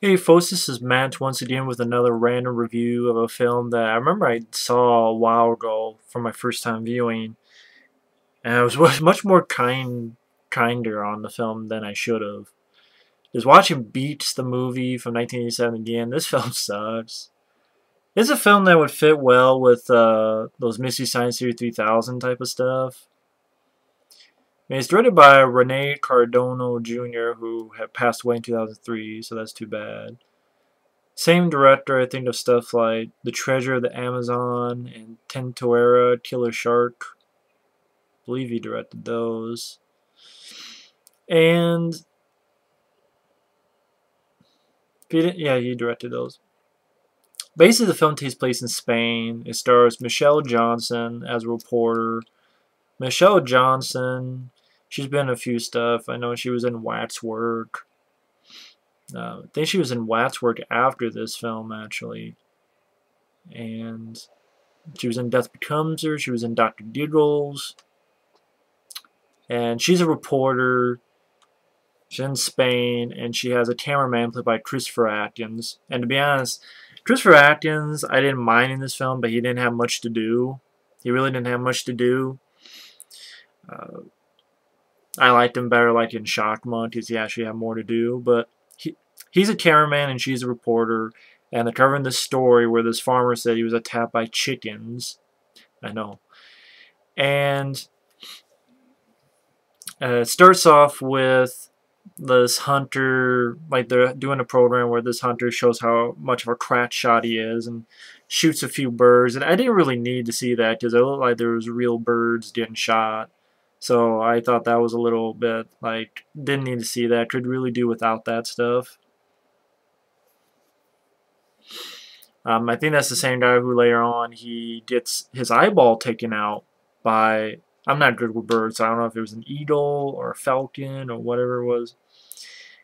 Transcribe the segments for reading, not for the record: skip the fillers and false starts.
Hey folks, this is Matt once again with another random review of a film that I remember I saw a while ago for my first time viewing, and I was much more kinder on the film than I should have. Just watching Beaks, the movie from 1987 again, this film sucks. It's a film that would fit well with those Mystery Science Theater 3000 type of stuff. I mean, it's directed by Rene Cardone Jr., who had passed away in 2003, so that's too bad. Same director, I think, of stuff like The Treasure of the Amazon and Tentoera Killer Shark. I believe he directed those. And he didn't, yeah, he directed those. Basically, the film takes place in Spain. It stars Michelle Johnson as a reporter. Michelle Johnson, she's been in a few stuff. I know she was in Waxwork. I think she was in Waxwork after this film, actually. And she was in Death Becomes Her. She was in Dr. Diggles. And she's a reporter. She's in Spain, and she has a cameraman played by Christopher Atkins. And to be honest, Christopher Atkins, I didn't mind in this film, but he didn't have much to do. He really didn't have much to do. Uh, I liked him better, like in Shockmont, because he actually had more to do. But he's a cameraman, and she's a reporter. And they're covering this story where this farmer said he was attacked by chickens. I know. And it starts off with this hunter, like they're doing a program where this hunter shows how much of a crack shot he is and shoots a few birds. And I didn't really need to see that because it looked like there was real birds getting shot. So I thought that was a little bit like, didn't need to see that. Could really do without that stuff. I think that's the same guy who later on he gets his eyeball taken out by, I'm not good with birds, so I don't know if it was an eagle or a falcon or whatever it was.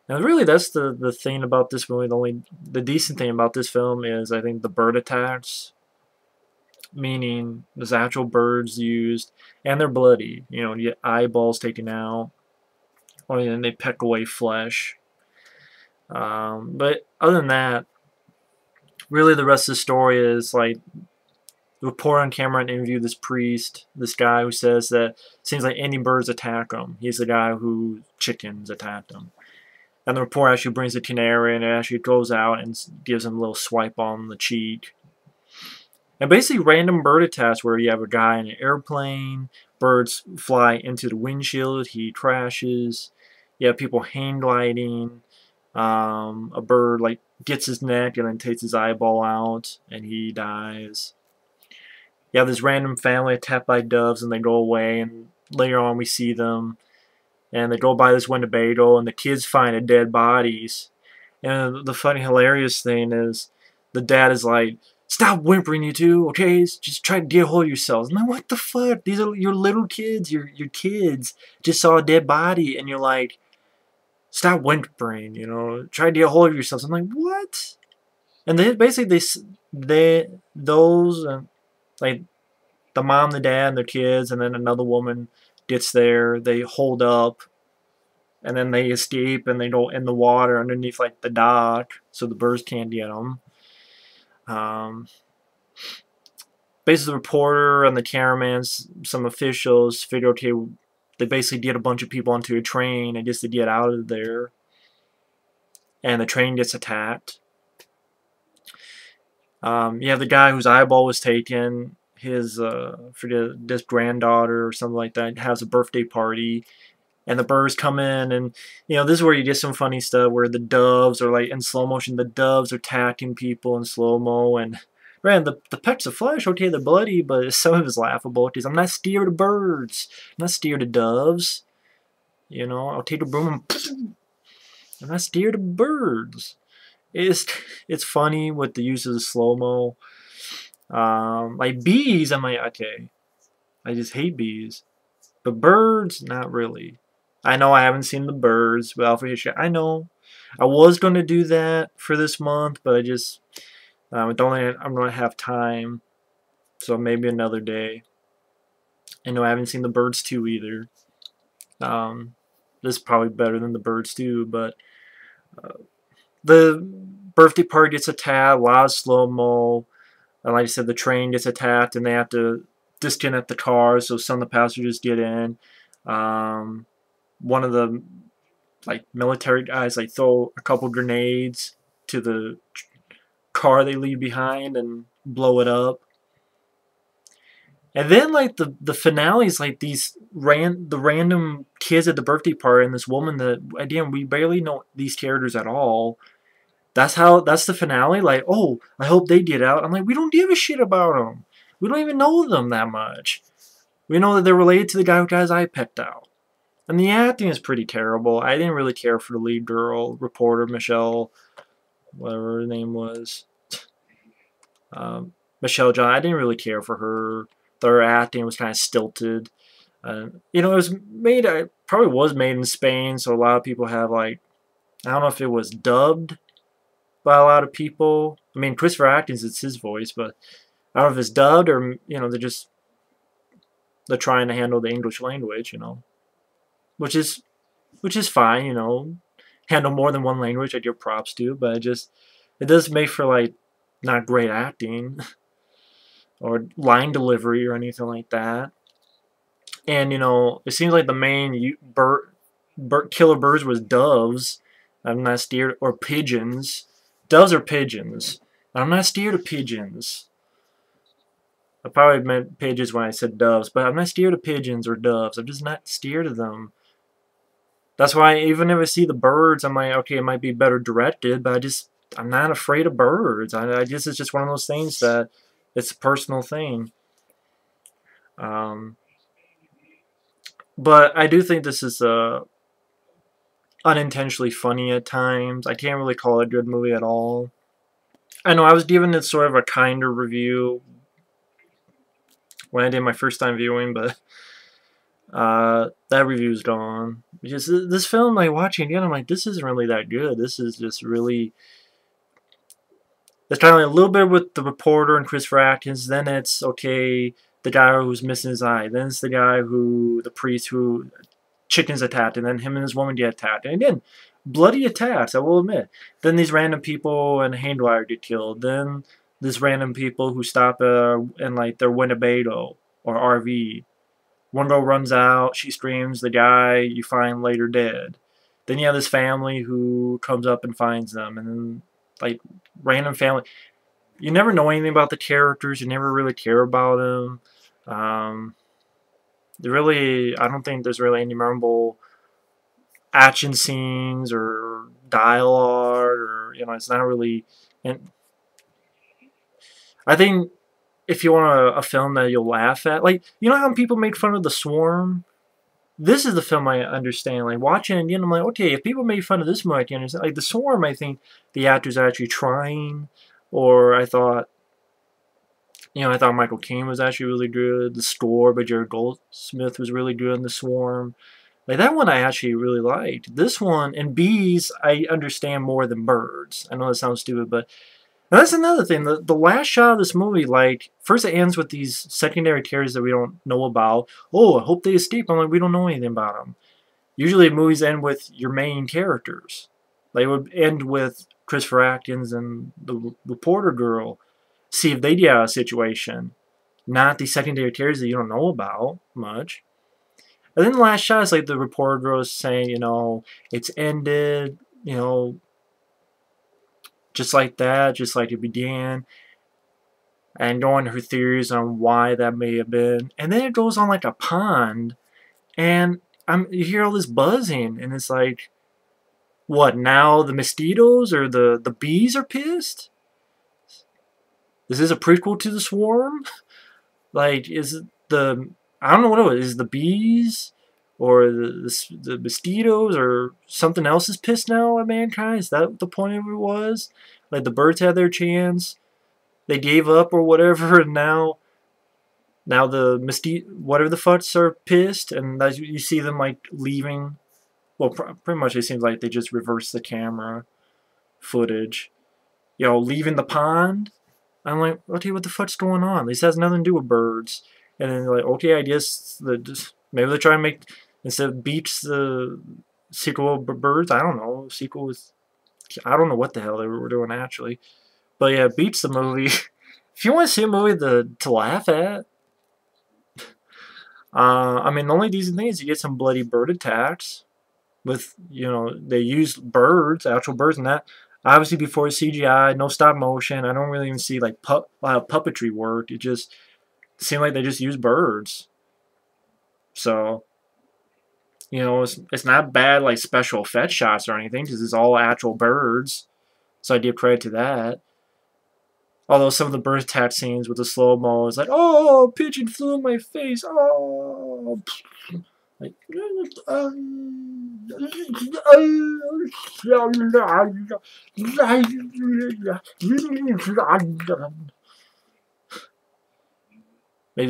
And really, that's the thing about this movie. The decent thing about this film is I think the bird attacks, meaning there's actual birds used, and they're bloody. You know, you get eyeballs taken out, or then they peck away flesh. But other than that, really the rest of the story is like the reporter on camera and interview this priest, this guy who says that it seems like any birds attack him. He's the guy who chickens attacked him. And the reporter actually brings it to an area and it actually goes out and gives him a little swipe on the cheek. And basically random bird attacks where you have a guy in an airplane, birds fly into the windshield, he crashes. You have people hang gliding. A bird like gets his neck and then takes his eyeball out and he dies. You have this random family attacked by doves and they go away, and later on we see them and they go by this Winnebago and the kids find dead bodies. And the funny hilarious thing is the dad is like, stop whimpering, you two, okay? Just try to get a hold of yourselves. I'm like, what the fuck? These are your little kids. Your kids just saw a dead body and you're like, stop whimpering, you know, try to get a hold of yourselves. I'm like, what? And then basically those like the mom, the dad, and their kids, and then another woman gets there. They hold up, and then they escape, and they go in the water underneath like the dock, so the birds can't get them. Basically, the reporter and the cameraman, some officials figure, okay, they basically get a bunch of people onto a train, and just to get out of there, and the train gets attacked. You have the guy whose eyeball was taken. His forget this granddaughter or something like that has a birthday party, and the birds come in, and you know this is where you get some funny stuff where the doves are like in slow motion. The doves are attacking people in slow mo, and man, the pecks of flesh, okay, they're bloody, but some of it is laughable because I'm not scared of birds, I'm not scared of doves. You know, I'll take a broom and I'm not scared of birds. It's it's funny with the use of the slow mo. Like bees, I'm like, okay, I just hate bees. But birds, not really. I know I haven't seen the birds, but Alpha History, I know. I was going to do that for this month, but I just, I'm going to have time. So maybe another day. I know I haven't seen the birds too either. This is probably better than the birds too, but the birthday party gets attacked, a lot of slow-mo. And like I said, the train gets attacked, and they have to disconnect the car so some of the passengers get in. One of the like military guys like throw a couple grenades to the car they leave behind and blow it up. And then like the finale is like the random kids at the birthday party and this woman that again we barely know these characters at all. That's the finale. Like, oh, I hope they get out. I'm like, we don't give a shit about them. We don't even know them that much. We know that they're related to the guy who got his eye pecked out. And the acting is pretty terrible. I didn't really care for the lead girl, reporter Michelle, whatever her name was. Michelle John. I didn't really care for her. Her acting was kind of stilted. You know, it was made. It probably was made in Spain, so a lot of people have like, I don't know if it was dubbed by a lot of people. I mean, Christopher Atkins, it's his voice, but I don't know if it's dubbed or you know they're trying to handle the English language, you know, which is fine, you know, handle more than one language. I give props to, but it does make for like not great acting or line delivery or anything like that. And you know, it seems like the main killer birds was doves. I'm not scared, or pigeons. Doves or pigeons. I'm not scared of pigeons. I probably meant pigeons when I said doves, but I'm not scared of pigeons or doves. I'm just not scared of them. That's why even if I see the birds, I'm like, okay, it might be better directed, but I'm not afraid of birds. I guess it's just one of those things that it's a personal thing. But I do think this is unintentionally funny at times. I can't really call it a good movie at all. I know I was giving it sort of a kinder review when I did my first time viewing, but that review's gone. Because this film, like watching again, I'm like, this isn't really that good. This is just really. It's kind of like a little bit with the reporter and Christopher Atkins. Then it's okay, the guy who's missing his eye. Then it's the priest who chickens attacked, and then him and his woman get attacked. And again, bloody attacks, I will admit. Then these random people and Handwire get killed. Then these random people who stop in like their Winnebago or RV. One girl runs out, she screams, the guy you find later dead. Then you have this family who comes up and finds them, and then like random family. You never know anything about the characters. You never really care about them. I don't think there's really any memorable action scenes or dialogue, or you know, it's not really. And I think if you want a film that you'll laugh at, like you know how people make fun of The Swarm. This is the film I understand. Like watching it again, I'm like, okay, if people made fun of this movie, I can understand. Like The Swarm, I think the actors are actually trying, or I thought Michael Caine was actually really good. The score by Jared Goldsmith was really good in The Swarm. Like that one I actually really liked. This one, and bees, I understand more than birds. I know that sounds stupid, but and that's another thing. The last shot of this movie, like, first it ends with these secondary characters that we don't know about. Oh, I hope they escape. I'm like, we don't know anything about them. Usually movies end with your main characters. They would end with Christopher Atkins and the reporter girl. See if they get out of a situation. Not the secondary characters that you don't know about much. And then the last shot is like the reporter girl is saying, you know, it's ended, you know, just like that, just like it began, and going her theories on why that may have been. And then it goes on like a pond, and you hear all this buzzing, and it's like, what, now the mosquitoes or the bees are pissed? Is this a prequel to The Swarm? Like, I don't know what it was. Is the bees or the mosquitoes or something else is pissed now at mankind? Is that what the point of it was? Like the birds had their chance, they gave up or whatever, and now the whatever the fucks are pissed, and as you see them like leaving. Well, pretty much it seems like they just reversed the camera footage, you know, leaving the pond. I'm like, okay, what the fuck's going on? This has nothing to do with birds. And then they're like, okay, I guess maybe they're trying to make, instead of Beaks, the sequel of birds, I don't know, sequel with I don't know what the hell they were doing actually. But yeah, Beats the movie. If you want to see a movie to laugh at, I mean, the only decent thing is you get some bloody bird attacks with, you know, they use birds, actual birds, and that. Obviously, before CGI, no stop motion. I don't really even see like puppetry work. It just seemed like they just use birds. So, you know, it's not bad like special effect shots or anything because it's all actual birds. So I give credit to that. Although some of the bird attack scenes with the slow-mo is like, oh, pigeon flew in my face, oh. Like, maybe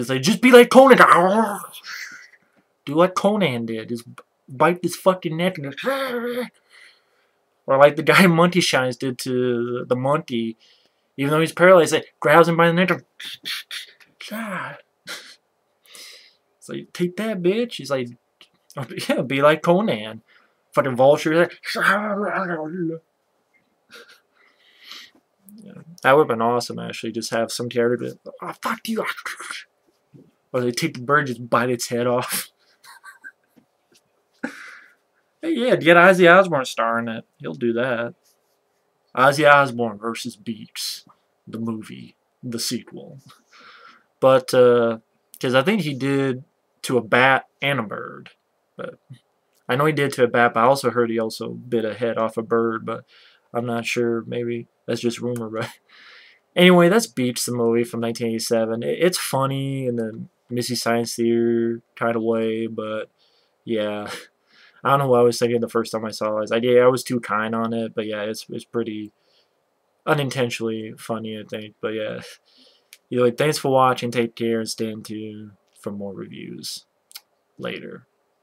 it's like, just be like Conan. Do what Conan did. Just bite this fucking neck. Or like the guy Monty Shines did to the monkey. Even though he's paralyzed, like, grabs him by the neck. It's like, take that, bitch. He's like, yeah, be like Conan. Fucking vulture. Like, yeah, that would have been awesome, actually. Just have some character, oh, fuck you. Or they take the bird, just bite its head off. Hey, yeah, get Ozzy Osbourne starring it. He'll do that. Ozzy Osbourne versus Beaks, the movie, the sequel. But, because I think he did to a bat and a bird. But I know he did to a bat, but I also heard he also bit a head off a bird, but I'm not sure. Maybe that's just rumor, right? Anyway, that's Beaks, the movie from 1987. It's funny in the Mystery Science Theater kind of way, but yeah. I don't know what I was thinking the first time I saw it. I was too kind on it, but yeah, it's pretty unintentionally funny, I think. But yeah, either way, thanks for watching. Take care and stay tuned for more reviews later.